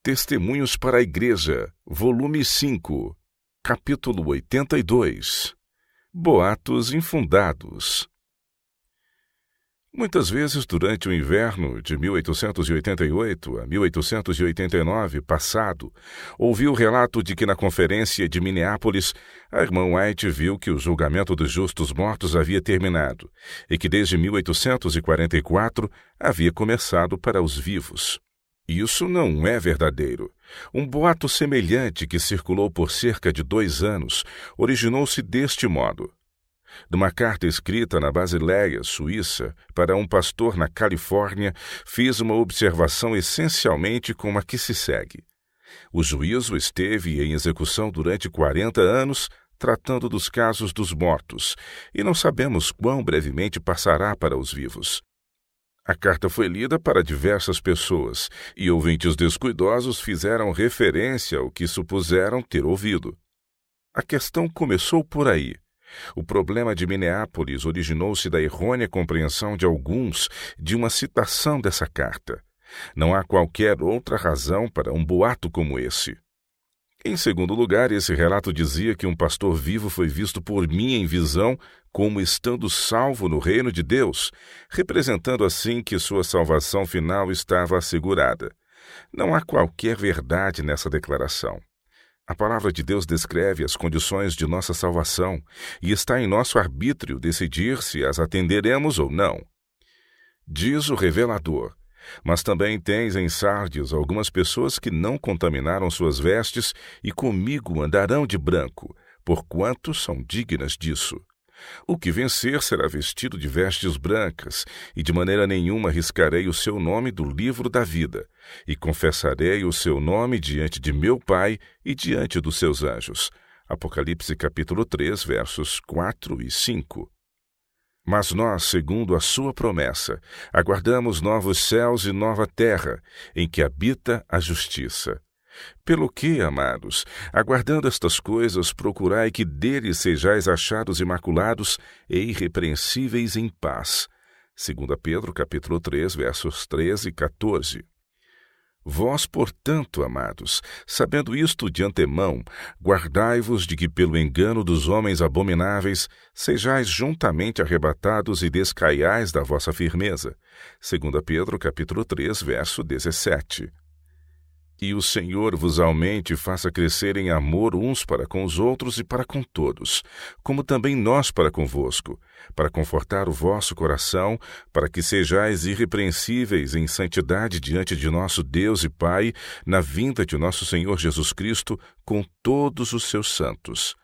Testemunhos para a Igreja, volume 5, capítulo 82. Boatos infundados. Muitas vezes, durante o inverno de 1888 a 1889 passado, ouvi o relato de que na conferência de Minneapolis, a irmã White viu que o julgamento dos justos mortos havia terminado e que desde 1844 havia começado para os vivos. Isso não é verdadeiro. Um boato semelhante que circulou por cerca de 2 anos originou-se deste modo. Numa carta escrita na Basileia, Suíça, para um pastor na Califórnia, fiz uma observação essencialmente como a que se segue. O juízo esteve em execução durante 40 anos, tratando dos casos dos mortos, e não sabemos quão brevemente passará para os vivos. A carta foi lida para diversas pessoas, e ouvintes descuidosos fizeram referência ao que supuseram ter ouvido. A questão começou por aí. O problema de Minneapolis originou-se da errônea compreensão de alguns de uma citação dessa carta. Não há qualquer outra razão para um boato como esse. Em segundo lugar, esse relato dizia que um pastor vivo foi visto por mim em visão como estando salvo no reino de Deus, representando assim que sua salvação final estava assegurada. Não há qualquer verdade nessa declaração. A palavra de Deus descreve as condições de nossa salvação e está em nosso arbítrio decidir se as atenderemos ou não. Diz o revelador: mas também tens em Sardes algumas pessoas que não contaminaram suas vestes e comigo andarão de branco, porquanto são dignas disso. O que vencer será vestido de vestes brancas, e de maneira nenhuma riscarei o seu nome do livro da vida, e confessarei o seu nome diante de meu Pai e diante dos seus anjos. Apocalipse capítulo 3, versos 4 e 5. Mas nós, segundo a sua promessa, aguardamos novos céus e nova terra, em que habita a justiça. Pelo que, amados, aguardando estas coisas, procurai que deles sejais achados imaculados e irrepreensíveis em paz. 2 Pedro, capítulo 3, versos 13 e 14. Vós, portanto, amados, sabendo isto de antemão, guardai-vos de que pelo engano dos homens abomináveis sejais juntamente arrebatados e descaiais da vossa firmeza. 2 Pedro, capítulo 3, verso 17. E o Senhor vos aumente e faça crescer em amor uns para com os outros e para com todos, como também nós para convosco, para confortar o vosso coração, para que sejais irrepreensíveis em santidade diante de nosso Deus e Pai, na vinda de nosso Senhor Jesus Cristo, com todos os seus santos.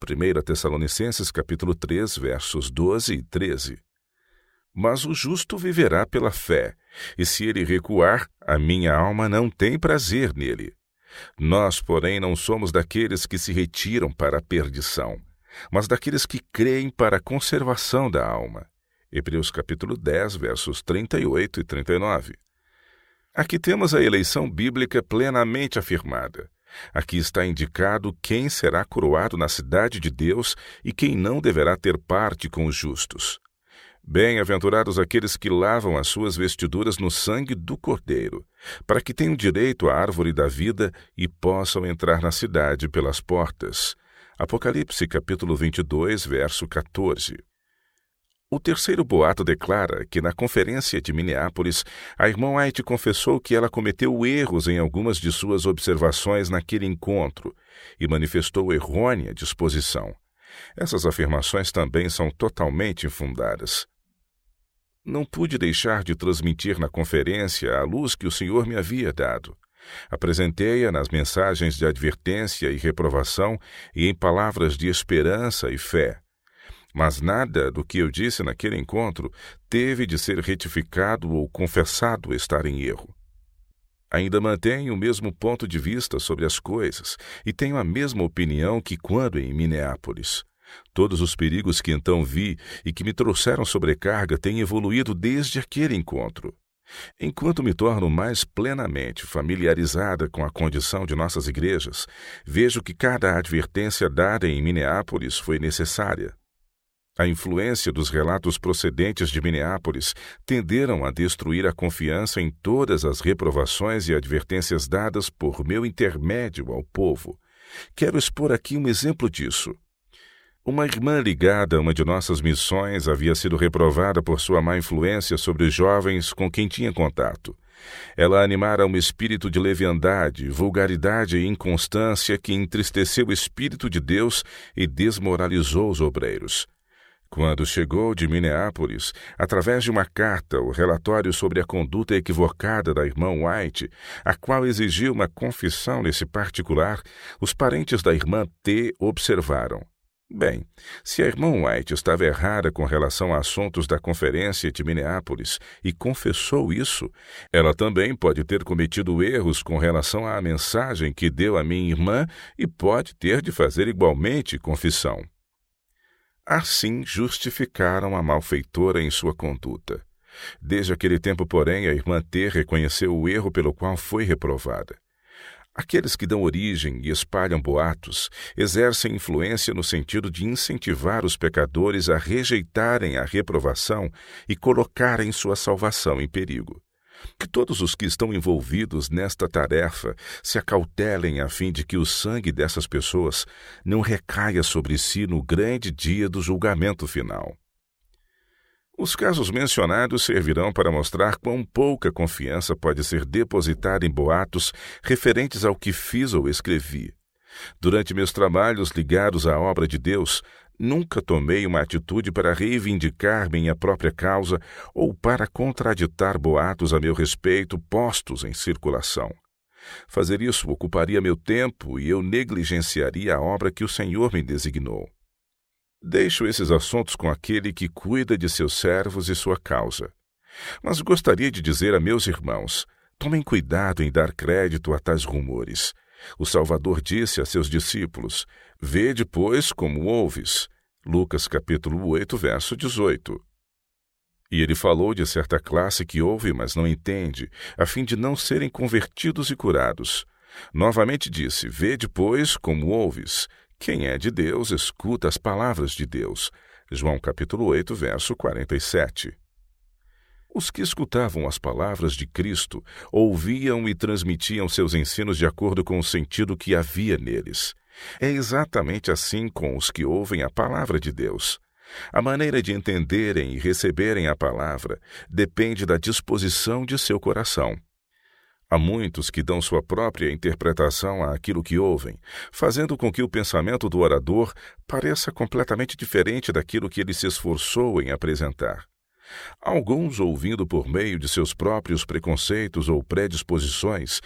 1 Tessalonicenses capítulo 3, versos 12 e 13. Mas o justo viverá pela fé, e se ele recuar, a minha alma não tem prazer nele. Nós, porém, não somos daqueles que se retiram para a perdição, mas daqueles que creem para a conservação da alma. Hebreus capítulo 10, versos 38 e 39. Aqui temos a eleição bíblica plenamente afirmada. Aqui está indicado quem será coroado na cidade de Deus e quem não deverá ter parte com os justos. Bem-aventurados aqueles que lavam as suas vestiduras no sangue do Cordeiro, para que tenham direito à árvore da vida e possam entrar na cidade pelas portas. Apocalipse capítulo 22, verso 14. O terceiro boato declara que na conferência de Minneapolis, a irmã White confessou que ela cometeu erros em algumas de suas observações naquele encontro e manifestou errônea disposição. Essas afirmações também são totalmente infundadas. Não pude deixar de transmitir na conferência a luz que o Senhor me havia dado. Apresentei-a nas mensagens de advertência e reprovação e em palavras de esperança e fé. Mas nada do que eu disse naquele encontro teve de ser retificado ou confessado estar em erro. Ainda mantenho o mesmo ponto de vista sobre as coisas e tenho a mesma opinião que quando em Minneapolis. Todos os perigos que então vi e que me trouxeram sobrecarga têm evoluído desde aquele encontro. Enquanto me torno mais plenamente familiarizada com a condição de nossas igrejas, vejo que cada advertência dada em Minneapolis foi necessária. A influência dos relatos procedentes de Minneapolis tenderam a destruir a confiança em todas as reprovações e advertências dadas por meu intermédio ao povo. Quero expor aqui um exemplo disso. Uma irmã ligada a uma de nossas missões havia sido reprovada por sua má influência sobre os jovens com quem tinha contato. Ela animara um espírito de leviandade, vulgaridade e inconstância que entristeceu o Espírito de Deus e desmoralizou os obreiros. Quando chegou de Minneapolis, através de uma carta, o relatório sobre a conduta equivocada da irmã White, a qual exigiu uma confissão nesse particular, os parentes da irmã T observaram. Bem, se a irmã White estava errada com relação a assuntos da conferência de Minneapolis e confessou isso, ela também pode ter cometido erros com relação à mensagem que deu à minha irmã e pode ter de fazer igualmente confissão. Assim justificaram a malfeitora em sua conduta. Desde aquele tempo, porém, a irmã T reconheceu o erro pelo qual foi reprovada. Aqueles que dão origem e espalham boatos exercem influência no sentido de incentivar os pecadores a rejeitarem a reprovação e colocarem sua salvação em perigo. Que todos os que estão envolvidos nesta tarefa se acautelem a fim de que o sangue dessas pessoas não recaia sobre si no grande dia do julgamento final. Os casos mencionados servirão para mostrar quão pouca confiança pode ser depositada em boatos referentes ao que fiz ou escrevi. Durante meus trabalhos ligados à obra de Deus, nunca tomei uma atitude para reivindicar minha própria causa ou para contraditar boatos a meu respeito postos em circulação. Fazer isso ocuparia meu tempo e eu negligenciaria a obra que o Senhor me designou. Deixo esses assuntos com aquele que cuida de seus servos e sua causa. Mas gostaria de dizer a meus irmãos, tomem cuidado em dar crédito a tais rumores. O Salvador disse a seus discípulos, vede, pois, como ouves. Lucas capítulo 8, verso 18. E ele falou de certa classe que ouve, mas não entende, a fim de não serem convertidos e curados. Novamente disse, vede, pois, como ouves. Quem é de Deus, escuta as palavras de Deus. João capítulo 8, verso 47. Os que escutavam as palavras de Cristo ouviam e transmitiam seus ensinos de acordo com o sentido que havia neles. É exatamente assim com os que ouvem a palavra de Deus. A maneira de entenderem e receberem a palavra depende da disposição de seu coração. Há muitos que dão sua própria interpretação àquilo que ouvem, fazendo com que o pensamento do orador pareça completamente diferente daquilo que ele se esforçou em apresentar. Alguns, ouvindo por meio de seus próprios preconceitos ou predisposições,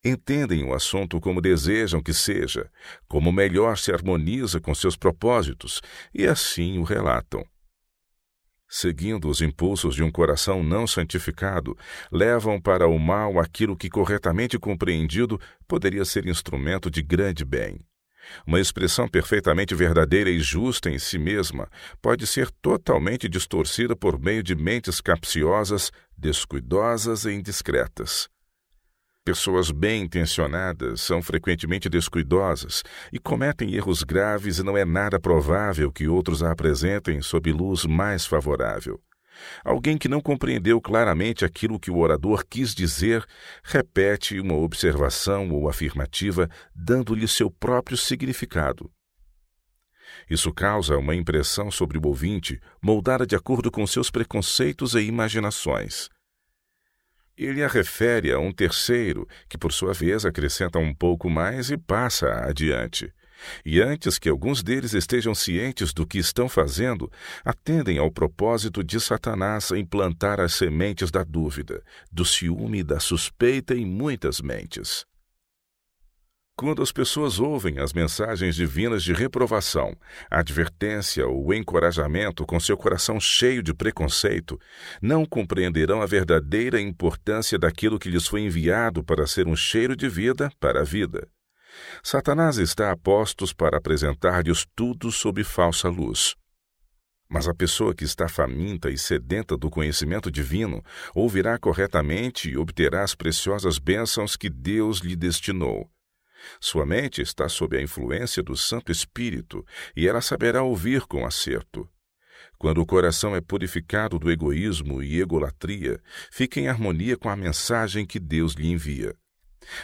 entendem o assunto como desejam que seja, como melhor se harmoniza com seus propósitos, e assim o relatam. Seguindo os impulsos de um coração não santificado, levam para o mal aquilo que, corretamente compreendido, poderia ser instrumento de grande bem. Uma expressão perfeitamente verdadeira e justa em si mesma pode ser totalmente distorcida por meio de mentes capciosas, descuidosas e indiscretas. Pessoas bem-intencionadas são frequentemente descuidosas e cometem erros graves e não é nada provável que outros a apresentem sob luz mais favorável. Alguém que não compreendeu claramente aquilo que o orador quis dizer, repete uma observação ou afirmativa, dando-lhe seu próprio significado. Isso causa uma impressão sobre o ouvinte, moldada de acordo com seus preconceitos e imaginações. Ele a refere a um terceiro, que por sua vez acrescenta um pouco mais e passa adiante. E antes que alguns deles estejam cientes do que estão fazendo, atendem ao propósito de Satanás em plantar as sementes da dúvida, do ciúme e da suspeita em muitas mentes. Quando as pessoas ouvem as mensagens divinas de reprovação, advertência ou encorajamento com seu coração cheio de preconceito, não compreenderão a verdadeira importância daquilo que lhes foi enviado para ser um cheiro de vida para a vida. Satanás está a postos para apresentar-lhes tudo sob falsa luz. Mas a pessoa que está faminta e sedenta do conhecimento divino ouvirá corretamente e obterá as preciosas bênçãos que Deus lhe destinou. Sua mente está sob a influência do Santo Espírito e ela saberá ouvir com acerto. Quando o coração é purificado do egoísmo e egolatria, fica em harmonia com a mensagem que Deus lhe envia.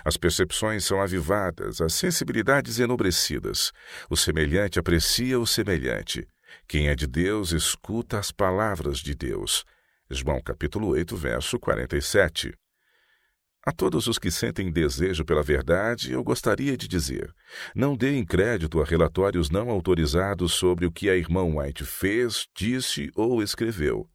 As percepções são avivadas, as sensibilidades enobrecidas. O semelhante aprecia o semelhante. Quem é de Deus escuta as palavras de Deus. João capítulo 8, verso 47. A todos os que sentem desejo pela verdade, eu gostaria de dizer: não deem crédito a relatórios não autorizados sobre o que a irmã White fez, disse ou escreveu.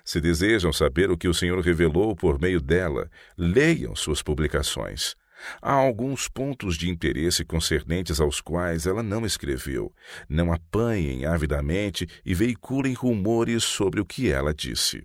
Se desejam saber o que o Senhor revelou por meio dela, leiam suas publicações. Há alguns pontos de interesse concernentes aos quais ela não escreveu. Não apanhem avidamente e veiculem rumores sobre o que ela disse.